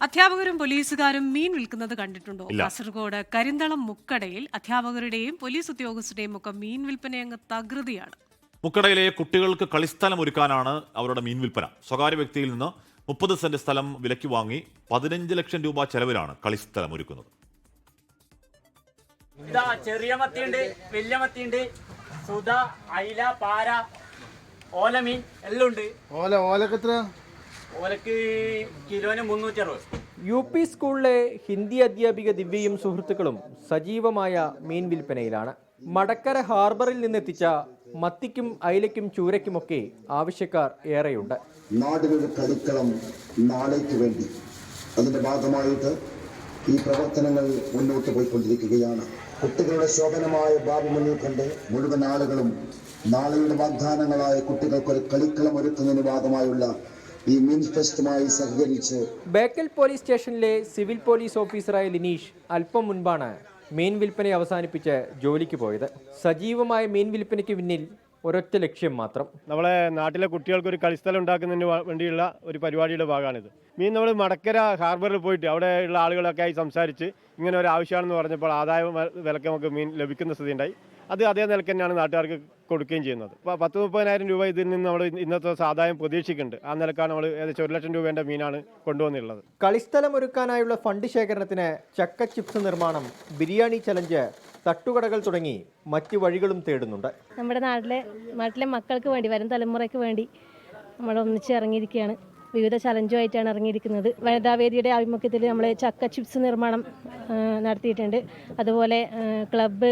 അധ്യാപകരും പോലീസുകാരും മീൻ വിൽക്കുന്നത് കണ്ടിട്ടുണ്ടോ? കാസർഗോഡ് കരിന്തളം മുക്കടയിൽ അധ്യാപകരുടെയും പോലീസ് ഉദ്യോഗസ്ഥരുടെയും ഒക്കെ മീൻ വിൽപ്പന അങ്ങ് തകൃതിയാണ്. മുക്കടയിലെ കുട്ടികൾക്ക് കളിസ്ഥലം ഒരുക്കാനാണ് അവരുടെ മീൻ വിൽപ്പന. സ്വകാര്യ വ്യക്തിയിൽ നിന്ന് 30 സെന്റ് സ്ഥലം വിലയ്ക്ക് വാങ്ങി 15 ലക്ഷം രൂപ ചെലവിലാണ് കളിസ്ഥലം ഒരുക്കുന്നത്. ചെറിയ മത്തിയുണ്ട്, വലിയ മത്തിയുണ്ട്, സുധ, അയില, പാര, ഓലമീൻ എല്ലാം ഉണ്ട്. ഓലക്ക് കിലോന് 360. UP സ്കൂളിലെ ഹിന്ദി അധ്യാപിക ദിവ്യയും സുഹൃത്തുക്കളും സജീവമായ മീൻ വിൽപ്പനയിലാണ്. മടക്കര ഹാർബറിൽ നിന്നെത്തിച്ച മത്തിക്കും അയിലയ്ക്കും ചൂരയ്ക്കുമൊക്കെ ആവശ്യക്കാർ ഏറെയുണ്ട്. നാടിനൊരു കളിക്കളം നാളേക്ക് വേണ്ടി അതിന്റെ ഭാഗമായിട്ട് ഈ പ്രവർത്തനങ്ങൾ മുന്നോട്ട് പോയിക്കൊണ്ടിരിക്കുകയാണ്. കുട്ടികളുടെ ശോഭനമായ ഭാവി മുന്നിൽ കണ്ട് മുഴുവൻ ആളുകളും നാളെയുടെ വാഗ്ദാനങ്ങളായ കുട്ടികൾക്കൊരു കളിക്കളം ഒരുക്കുന്നതിന് ഭാഗമായുള്ള ഈ മീൻ ഫെസ്റ്റുമായി സഹകരിച്ച് ബേക്കൽ പോലീസ് സ്റ്റേഷനിലെ സിവിൽ പോലീസ് ഓഫീസറായ ലിനീഷ് അല്പം മുൻപാണ് മീൻ വിൽപ്പന അവസാനിപ്പിച്ച് ജോലിക്ക് പോയത്. സജീവമായ മീൻ വിൽപ്പനയ്ക്ക് പിന്നിൽ ഒരൊറ്റ ലക്ഷ്യം മാത്രം. നമ്മളെ നാട്ടിലെ കുട്ടികൾക്ക് ഒരു കളിസ്ഥലം ഉണ്ടാക്കുന്നതിന് വേണ്ടിയുള്ള ഒരു പരിപാടിയുടെ ഭാഗമാണിത്. മീൻ നമ്മൾ മടക്കര ഹാർബറിൽ പോയിട്ട് അവിടെയുള്ള ആളുകളൊക്കെ ആയി സംസാരിച്ച് ഇങ്ങനെ ഒരു ആവശ്യമാണെന്ന് പറഞ്ഞപ്പോൾ ആദായ വിലക്ക് നമുക്ക് മീൻ ലഭിക്കുന്ന സ്ഥിതി ഉണ്ടായി. അത് അതേ നിലയ്ക്ക് തന്നെയാണ് നാട്ടുകാർക്ക് കൊടുക്കുകയും ചെയ്യുന്നത്. അപ്പോൾ 10-30,000 രൂപ ഇതിൽ നിന്ന് നമ്മൾ ഇന്നത്തെ ആദായം പ്രതീക്ഷിക്കുന്നുണ്ട്. ആ നിലക്കാണ് നമ്മൾ ഏകദേശം 1 ലക്ഷം രൂപേൻ്റെ മീനാണ് കൊണ്ടുവന്നിട്ടുള്ളത്. കളിസ്ഥലം ഒരുക്കാനായുള്ള ഫണ്ട് ശേഖരണത്തിന് ചക്ക ചിപ്സ് നിർമ്മാണം, ബിരിയാണി ചലഞ്ച്, തട്ടുകടകൾ തുടങ്ങി മറ്റ് വഴികളും തേടുന്നുണ്ട്. നമ്മുടെ നാട്ടിലെ മക്കൾക്ക് വേണ്ടി, വരും തലമുറയ്ക്ക് വേണ്ടി നമ്മൾ ഒന്നിച്ച് ഇറങ്ങിയിരിക്കുകയാണ്. വിവിധ ചലഞ്ചുമായിട്ടാണ് ഇറങ്ങിയിരിക്കുന്നത്. വനിതാവേദിയുടെ ആഭിമുഖ്യത്തിൽ നമ്മൾ ചക്ക ചിപ്സ് നിർമ്മാണം നടത്തിയിട്ടുണ്ട്. അതുപോലെ ക്ലബ്ബ്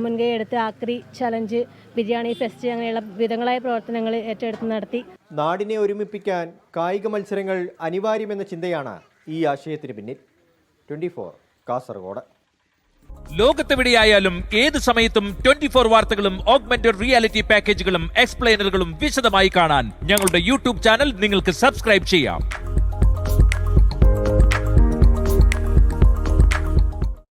മുൻകൈ എടുത്ത് ആക്രി ചലഞ്ച്, ബിരിയാണി ഫെസ്റ്റ് അങ്ങനെയുള്ള വിവിധങ്ങളായ പ്രവർത്തനങ്ങൾ ഏറ്റെടുത്ത് നടത്തി. നാടിനെ ഒരുമിപ്പിക്കാൻ കായിക മത്സരങ്ങൾ അനിവാര്യമെന്ന ചിന്തയാണ് ഈ ആശയത്തിന് പിന്നിൽ. 24 കാസർഗോഡ്. ലോകത്തെവിടെയായാലും ഏത് സമയത്തും 24 വാർത്തകളും ഓഗ്മെന്റഡ് റിയാലിറ്റി പാക്കേജുകളും എക്സ്പ്ലെയിനറുകളും വിശദമായി കാണാൻ ഞങ്ങളുടെ YouTube ചാനൽ നിങ്ങൾക്ക് സബ്സ്ക്രൈബ് ചെയ്യാം.